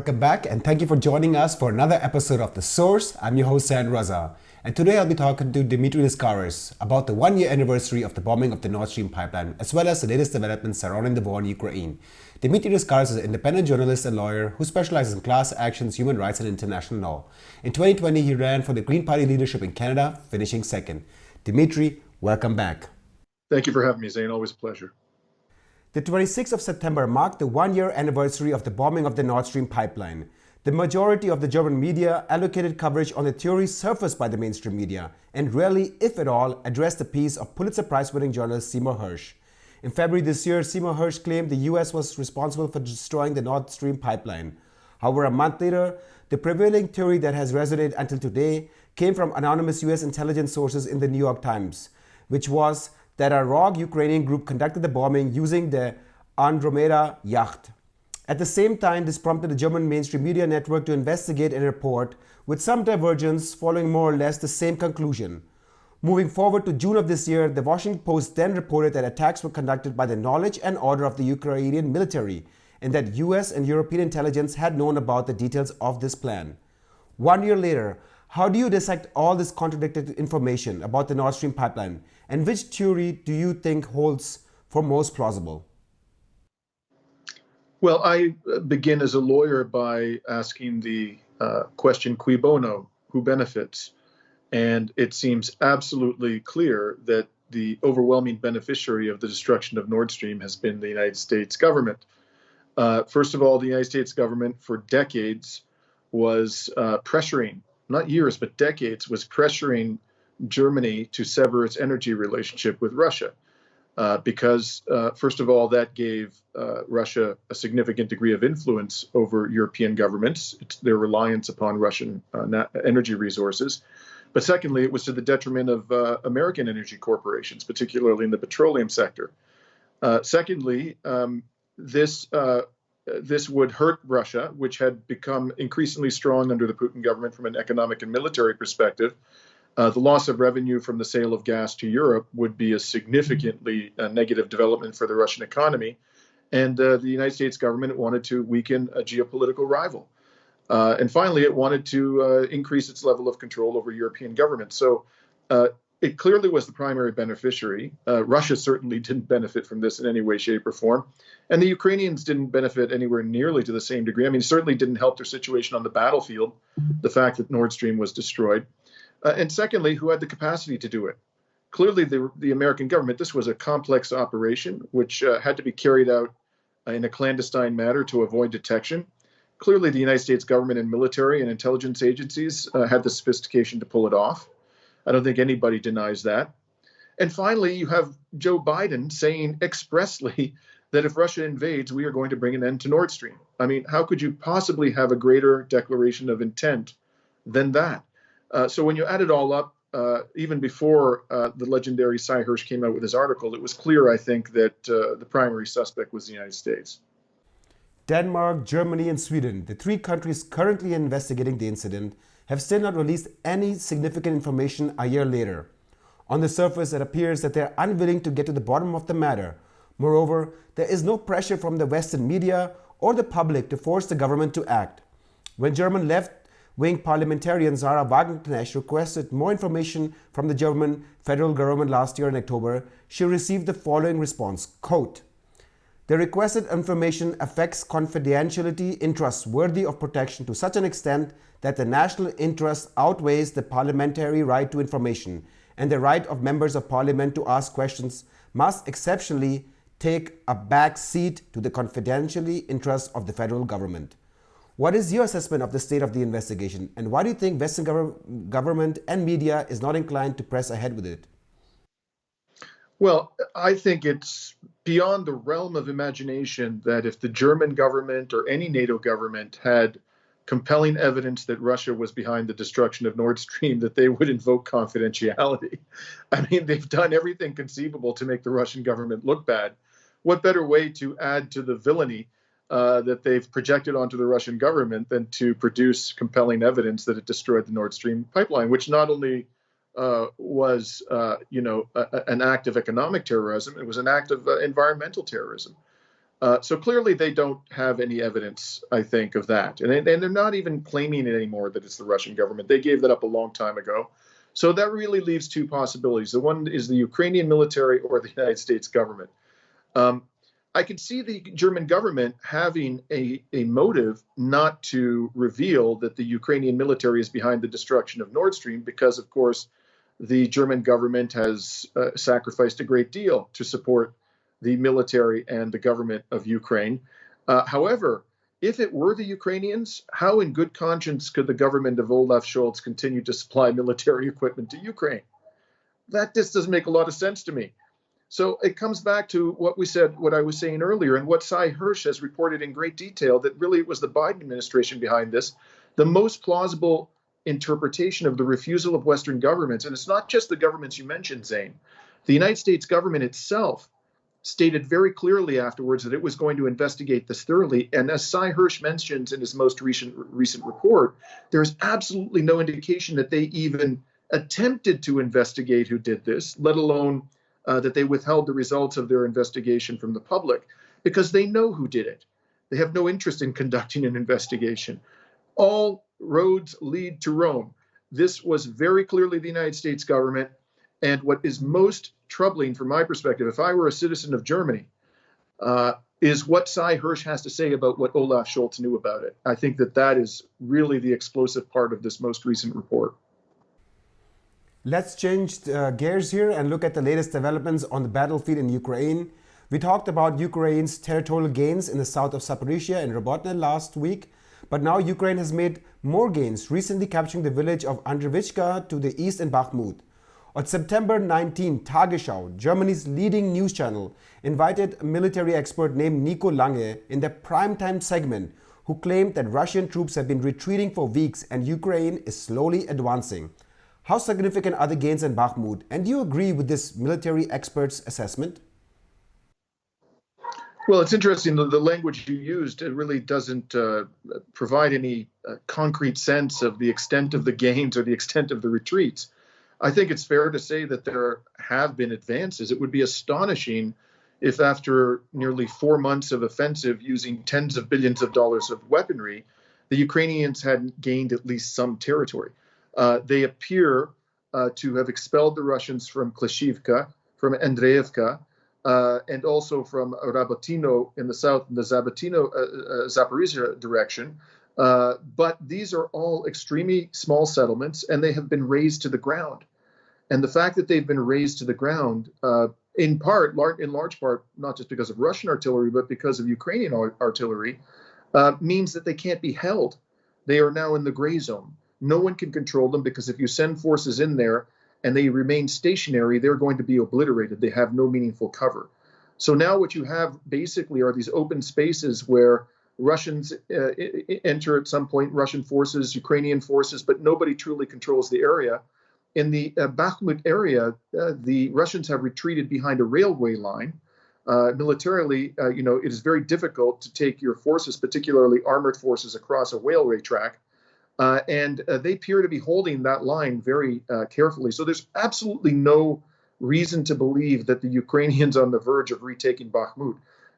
Welcome back, and thank you for joining us for another episode of The Source. I'm your host, San Raza, and today I'll be talking to Dimitri Lascaris about the one-year anniversary of the bombing of the Nord Stream pipeline, as well as the latest developments surrounding the war in Ukraine. Dimitri Lascaris is an independent journalist and lawyer who specializes in class actions, human rights, and international law. In 2020, he ran for the Green Party leadership in Canada, finishing second. Dimitri, welcome back. Thank you for having me, Zain. Always a pleasure. The 26th of September marked the one-year anniversary of the bombing of the Nord Stream pipeline. The majority of the German media allocated coverage on the theories surfaced by the mainstream media and rarely, if at all, addressed the piece of Pulitzer Prize-winning journalist Seymour Hersh. In February this year, Seymour Hersh claimed the US was responsible for destroying the Nord Stream pipeline. However, a month later, the prevailing theory that has resonated until today came from anonymous US intelligence sources in the New York Times, which was that a rogue Ukrainian group conducted the bombing using the Andromeda yacht. At the same time, this prompted the German mainstream media network to investigate and report, with some divergence following more or less the same conclusion. Moving forward to June of this year, the Washington Post then reported that attacks were conducted by the knowledge and order of the Ukrainian military, and that US and European intelligence had known about the details of this plan. 1 year later, how do you dissect all this contradicted information about the Nord Stream pipeline, and which theory do you think holds for most plausible? Well, I begin as a lawyer by asking the question, cui bono, who benefits? And it seems absolutely clear that the overwhelming beneficiary of the destruction of Nord Stream has been the United States government. First of all, the United States government for decades was pressuring, not years, but decades, was pressuring Germany to sever its energy relationship with Russia. Because, first of all, that gave Russia a significant degree of influence over European governments. It's their reliance upon Russian energy resources. But secondly, it was to the detriment of American energy corporations, particularly in the petroleum sector. Secondly, this would hurt Russia, which had become increasingly strong under the Putin government from an economic and military perspective. The loss of revenue from the sale of gas to Europe would be a significantly negative development for the Russian economy. And the United States government wanted to weaken a geopolitical rival. And finally, it wanted to increase its level of control over European governments. So it clearly was the primary beneficiary. Russia certainly didn't benefit from this in any way, shape, or form. And the Ukrainians didn't benefit anywhere nearly to the same degree. I mean, it certainly didn't help their situation on the battlefield, the fact that Nord Stream was destroyed. And secondly, who had the capacity to do it? Clearly, the American government. This was a complex operation which had to be carried out in a clandestine manner to avoid detection. Clearly, the United States government and military and intelligence agencies had the sophistication to pull it off. I don't think anybody denies that. And finally, you have Joe Biden saying expressly that if Russia invades, we are going to bring an end to Nord Stream. I mean, how could you possibly have a greater declaration of intent than that? So when you add it all up, even before the legendary Cy Hersh came out with his article, it was clear, I think, that the primary suspect was the United States. Denmark, Germany, and Sweden, the three countries currently investigating the incident, have still not released any significant information a year later. On the surface, it appears that they are unwilling to get to the bottom of the matter. Moreover, there is no pressure from the Western media or the public to force the government to act. When German left-wing parliamentarian Sarah Wagenknecht requested more information from the German federal government last year in October, she received the following response, quote, "The requested information affects confidentiality interests worthy of protection to such an extent that the national interest outweighs the parliamentary right to information, and the right of members of parliament to ask questions must exceptionally take a back seat to the confidentiality interests of the federal government." What is your assessment of the state of the investigation, and why do you think Western government and media is not inclined to press ahead with it? Well, I think it's beyond the realm of imagination that if the German government or any NATO government had compelling evidence that Russia was behind the destruction of Nord Stream, that they would invoke confidentiality. I mean, they've done everything conceivable to make the Russian government look bad. What better way to add to the villainy that they've projected onto the Russian government than to produce compelling evidence that it destroyed the Nord Stream pipeline, which not only was, an act of economic terrorism, it was an act of environmental terrorism. So clearly they don't have any evidence, I think, of that. And they're not even claiming it anymore that it's the Russian government. They gave that up a long time ago. So that really leaves two possibilities. The one is the Ukrainian military or the United States government. I could see the German government having a motive not to reveal that the Ukrainian military is behind the destruction of Nord Stream because, of course, the German government has sacrificed a great deal to support the military and the government of Ukraine. However, if it were the Ukrainians, how in good conscience could the government of Olaf Scholz continue to supply military equipment to Ukraine? That just doesn't make a lot of sense to me. So it comes back to what I was saying earlier, and what Cy Hirsch has reported in great detail, that really it was the Biden administration behind this. The most plausible interpretation of the refusal of Western governments, and it's not just the governments you mentioned, Zane. The United States government itself stated very clearly afterwards that it was going to investigate this thoroughly. And as Cy Hirsch mentions in his most recent report, there's absolutely no indication that they even attempted to investigate who did this, let alone that they withheld the results of their investigation from the public, because they know who did it. They have no interest in conducting an investigation. All roads lead to Rome. This was very clearly the United States government. And what is most troubling from my perspective, if I were a citizen of Germany, is what Cy Hirsch has to say about what Olaf Scholz knew about it. I think that is really the explosive part of this most recent report. Let's change gears here and look at the latest developments on the battlefield in Ukraine. We talked about Ukraine's territorial gains in the south of Zaporizhia and Robotne last week, but now Ukraine has made more gains, recently capturing the village of Andriivka to the east in Bakhmut. On September 19, Tagesschau, Germany's leading news channel, invited a military expert named Nico Lange in their primetime segment, who claimed that Russian troops have been retreating for weeks and Ukraine is slowly advancing. How significant are the gains in Bakhmut? And do you agree with this military expert's assessment? Well, it's interesting. The language you used, it really doesn't provide any concrete sense of the extent of the gains or the extent of the retreats. I think it's fair to say that there have been advances. It would be astonishing if after nearly 4 months of offensive using tens of billions of dollars of weaponry, the Ukrainians hadn't gained at least some territory. They appear to have expelled the Russians from Klishivka, from Andriivka, and also from Rabotino in the south, in the Zaporizhia direction. But these are all extremely small settlements, and they have been razed to the ground. And the fact that they've been razed to the ground, in large part, not just because of Russian artillery, but because of Ukrainian artillery, means that they can't be held. They are now in the gray zone. No one can control them, because if you send forces in there and they remain stationary, they're going to be obliterated. They have no meaningful cover. So now what you have basically are these open spaces where Russians enter at some point, Russian forces, Ukrainian forces, but nobody truly controls the area. In the Bakhmut area, the Russians have retreated behind a railway line. Militarily, it is very difficult to take your forces, particularly armored forces, across a railway track. And they appear to be holding that line very carefully. So there's absolutely no reason to believe that the Ukrainians are on the verge of retaking Bakhmut.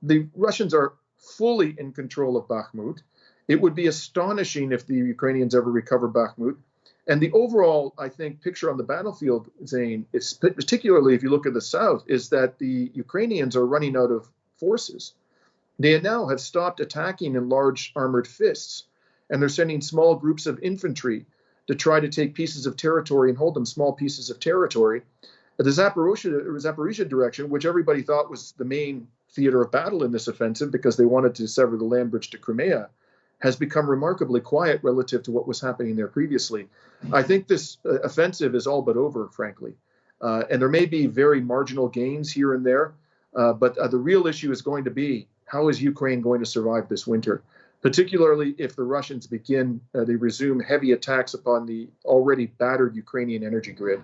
The Russians are fully in control of Bakhmut. It would be astonishing if the Ukrainians ever recover Bakhmut. And the overall, I think, picture on the battlefield, Zane, is particularly if you look at the south, is that the Ukrainians are running out of forces. They now have stopped attacking in large armored fists, and they're sending small groups of infantry to try to take pieces of territory and hold them, small pieces of territory. The Zaporizhia direction, which everybody thought was the main theater of battle in this offensive because they wanted to sever the land bridge to Crimea, has become remarkably quiet relative to what was happening there previously. I think this offensive is all but over, frankly. And there may be very marginal gains here and there, but the real issue is going to be, how is Ukraine going to survive this winter? Particularly if the Russians they resume heavy attacks upon the already battered Ukrainian energy grid.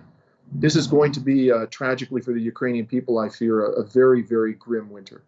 This is going to be, tragically for the Ukrainian people, I fear, a very, very grim winter.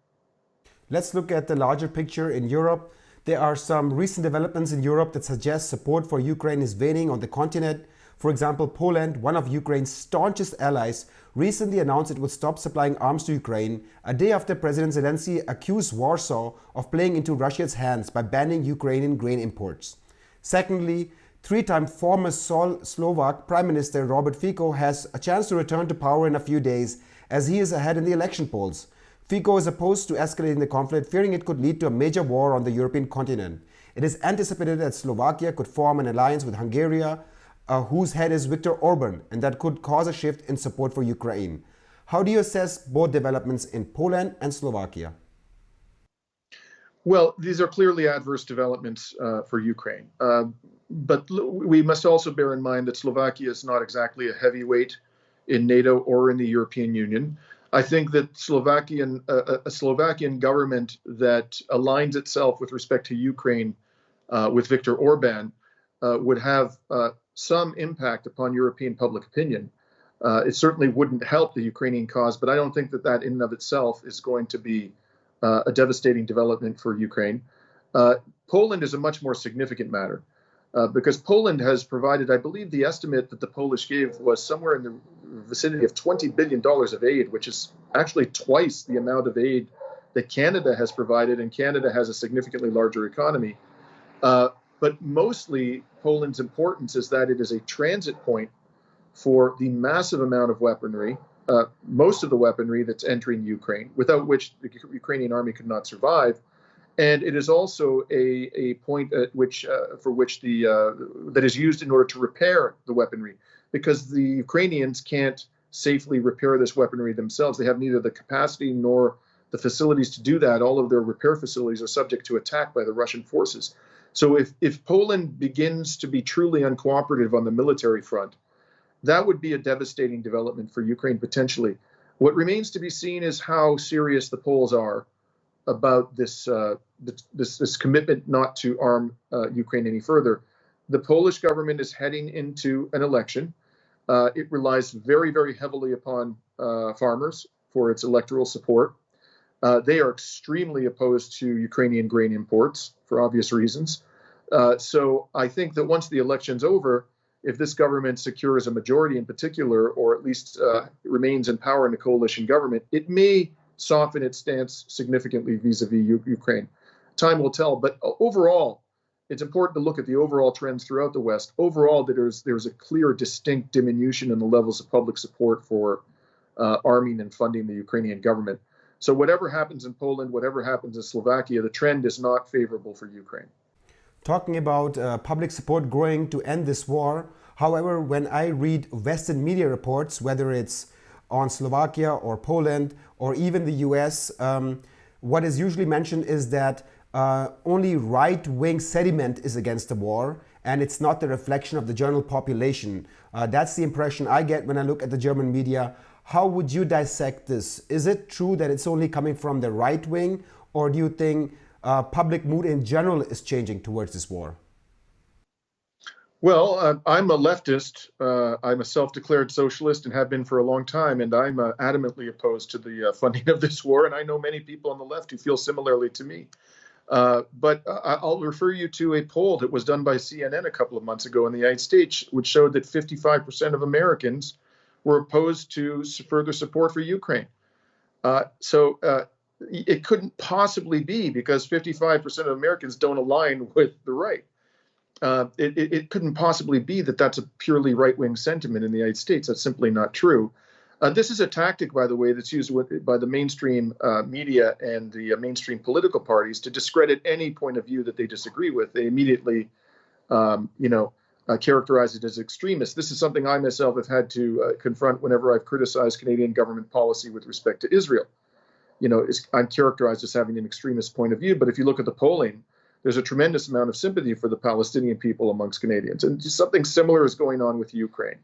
Let's look at the larger picture in Europe. There are some recent developments in Europe that suggest support for Ukraine is waning on the continent. For example, Poland, one of Ukraine's staunchest allies, recently announced it would stop supplying arms to Ukraine a day after President Zelensky accused Warsaw of playing into Russia's hands by banning Ukrainian grain imports. Secondly, three-time former Slovak Prime Minister Robert Fico has a chance to return to power in a few days as he is ahead in the election polls. Fico is opposed to escalating the conflict, fearing it could lead to a major war on the European continent. It is anticipated that Slovakia could form an alliance with Hungary, whose head is Viktor Orban, and that could cause a shift in support for Ukraine. How do you assess both developments in Poland and Slovakia? Well, these are clearly adverse developments for Ukraine. But we must also bear in mind that Slovakia is not exactly a heavyweight in NATO or in the European Union. I think that a Slovakian government that aligns itself with respect to Ukraine with Viktor Orban would have some impact upon European public opinion. It certainly wouldn't help the Ukrainian cause, but I don't think that that in and of itself is going to be a devastating development for Ukraine. Poland is a much more significant matter because Poland has provided, I believe the estimate that the Polish gave was somewhere in the vicinity of $20 billion of aid, which is actually twice the amount of aid that Canada has provided, and Canada has a significantly larger economy. But mostly, Poland's importance is that it is a transit point for the massive amount of weaponry, most of the weaponry that's entering Ukraine, without which the Ukrainian army could not survive. And it is also a point at which, for which that is used in order to repair the weaponry, because the Ukrainians can't safely repair this weaponry themselves. They have neither the capacity nor the facilities to do that. All of their repair facilities are subject to attack by the Russian forces. So if Poland begins to be truly uncooperative on the military front, that would be a devastating development for Ukraine potentially. What remains to be seen is how serious the Poles are about this commitment not to arm Ukraine any further. The Polish government is heading into an election. It relies very, very heavily upon farmers for its electoral support. They are extremely opposed to Ukrainian grain imports for obvious reasons. So I think that once the election's over, if this government secures a majority in particular, or at least remains in power in a coalition government, it may soften its stance significantly vis-a-vis Ukraine. Time will tell. But overall, it's important to look at the overall trends throughout the West. Overall, there's a clear, distinct diminution in the levels of public support for arming and funding the Ukrainian government. So whatever happens in Poland, whatever happens in Slovakia, the trend is not favorable for Ukraine. Talking about public support growing to end this war, however, when I read Western media reports, whether it's on Slovakia or Poland or even the US, what is usually mentioned is that only right-wing sentiment is against the war, and it's not the reflection of the general population. That's the impression I get when I look at the German media. How would you dissect this? Is it true that it's only coming from the right wing, or do you think public mood in general is changing towards this war? Well, I'm a leftist. I'm a self-declared socialist and have been for a long time, and I'm adamantly opposed to the funding of this war, and I know many people on the left who feel similarly to me. But I'll refer you to a poll that was done by CNN a couple of months ago in the United States, which showed that 55% of Americans were opposed to further support for Ukraine. So it couldn't possibly be, because 55% of Americans don't align with the right. It couldn't possibly be that that's a purely right-wing sentiment in the United States. That's simply not true. This is a tactic, by the way, that's used by the mainstream media and the mainstream political parties to discredit any point of view that they disagree with. They immediately, characterize it as extremist. This is something I myself have had to confront whenever I've criticized Canadian government policy with respect to Israel. I'm characterized as having an extremist point of view, but if you look at the polling, there's a tremendous amount of sympathy for the Palestinian people amongst Canadians. And something similar is going on with Ukraine.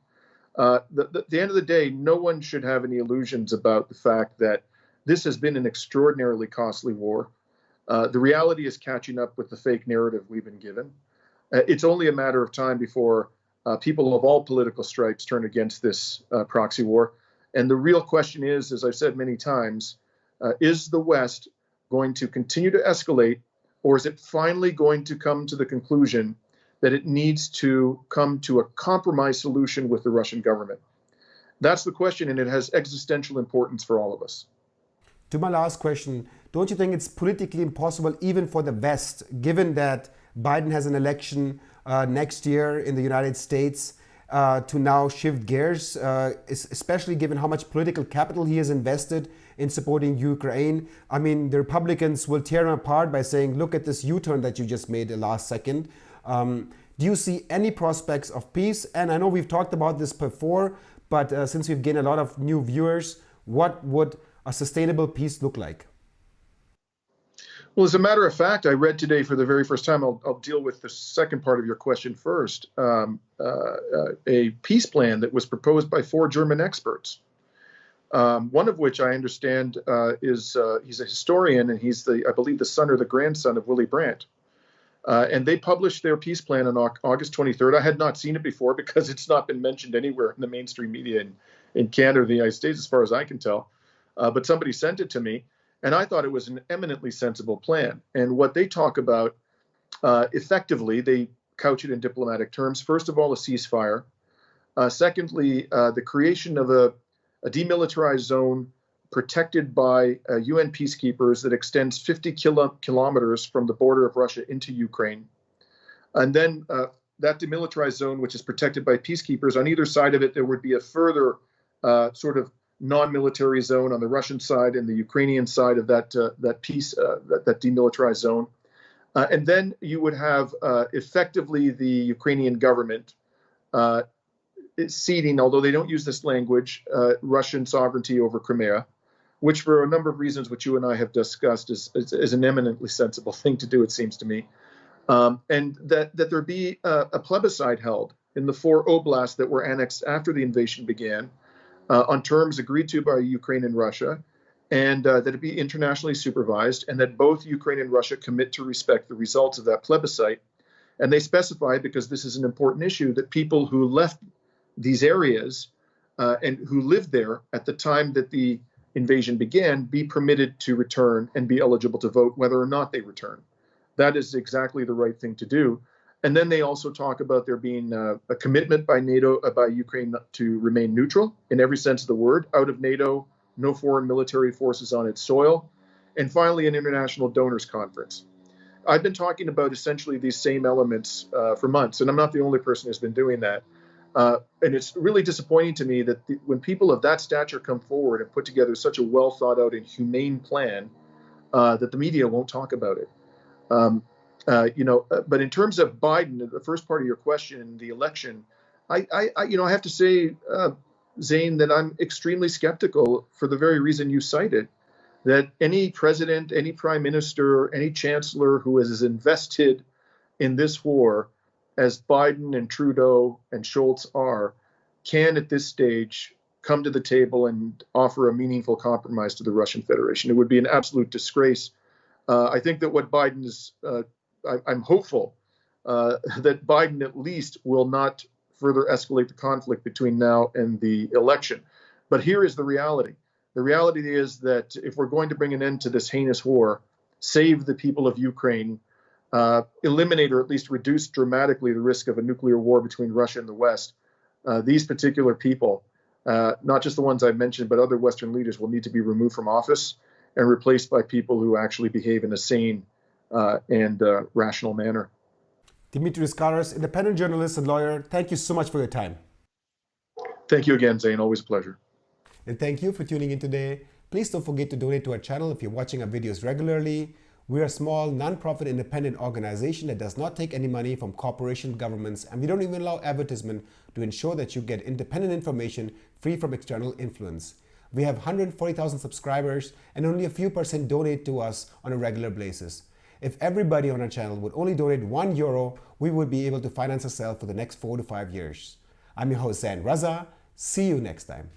At the end of the day, no one should have any illusions about the fact that this has been an extraordinarily costly war. The reality is catching up with the fake narrative we've been given. It's only a matter of time before people of all political stripes turn against this proxy war. And the real question is, as I've said many times, is the West going to continue to escalate, or is it finally going to come to the conclusion that it needs to come to a compromise solution with the Russian government. That's the question, and it has existential importance for all of us. To my last question, don't you think it's politically impossible even for the West, given that Biden has an election next year in the United States, to now shift gears, especially given how much political capital he has invested in supporting Ukraine? I mean, the Republicans will tear him apart by saying, look at this U-turn that you just made the last second. Do you see any prospects of peace? And I know we've talked about this before, but since we've gained a lot of new viewers, what would a sustainable peace look like? Well, as a matter of fact, I read today for the very first time, I'll deal with the second part of your question first, a peace plan that was proposed by 4 German experts, one of which I understand is he's a historian, and he's I believe, the son or the grandson of Willy Brandt. And they published their peace plan on August 23rd. I had not seen it before because it's not been mentioned anywhere in the mainstream media in Canada or the United States, as far as I can tell. But somebody sent it to me, and I thought it was an eminently sensible plan. And what they talk about, effectively, they couch it in diplomatic terms. First of all, a ceasefire. Secondly, the creation of a demilitarized zone protected by UN peacekeepers that extends 50 kilometers from the border of Russia into Ukraine. And then that demilitarized zone, which is protected by peacekeepers, on either side of it, there would be a further sort of non-military zone on the Russian side and the Ukrainian side of that demilitarized zone. And then you would have effectively the Ukrainian government ceding, although they don't use this language, Russian sovereignty over Crimea, which for a number of reasons, which you and I have discussed, is an eminently sensible thing to do, it seems to me. And that there be a plebiscite held in the 4 oblasts that were annexed after the invasion began, on terms agreed to by Ukraine and Russia, and that it be internationally supervised, and that both Ukraine and Russia commit to respect the results of that plebiscite. And they specify, because this is an important issue, that people who left these areas and who lived there at the time that the invasion began be permitted to return and be eligible to vote whether or not they return. That is exactly the right thing to do. And then they also talk about there being a commitment by NATO, by Ukraine, to remain neutral in every sense of the word, out of NATO, no foreign military forces on its soil, and finally an international donors conference. I've been talking about essentially these same elements for months, and I'm not the only person who's been doing that. And it's really disappointing to me that when people of that stature come forward and put together such a well thought out and humane plan, that the media won't talk about it. But in terms of Biden, the first part of your question, the election, I have to say, Zane, that I'm extremely skeptical for the very reason you cited, that any president, any prime minister, any chancellor who is as invested in this war as Biden and Trudeau and Scholz are, can at this stage come to the table and offer a meaningful compromise to the Russian Federation. It would be an absolute disgrace. I think that what Biden is, I'm hopeful that Biden at least will not further escalate the conflict between now and the election. But here is the reality. The reality is that if we're going to bring an end to this heinous war, save the people of Ukraine, eliminate or at least reduce dramatically the risk of a nuclear war between Russia and the West, these particular people, not just the ones I mentioned, but other Western leaders, will need to be removed from office and replaced by people who actually behave in a sane and rational manner. Dimitri Lascaris, independent journalist and lawyer, thank you so much for your time. Thank you again, Zane. Always a pleasure. And thank you for tuning in today. Please don't forget to donate to our channel if you're watching our videos regularly. We're a small, non-profit, independent organization that does not take any money from corporations, governments, and we don't even allow advertisement to ensure that you get independent information free from external influence. We have 140,000 subscribers and only a few % donate to us on a regular basis. If everybody on our channel would only donate €1, we would be able to finance ourselves for the next 4 to 5 years. I'm your host, Zane Raza. See you next time.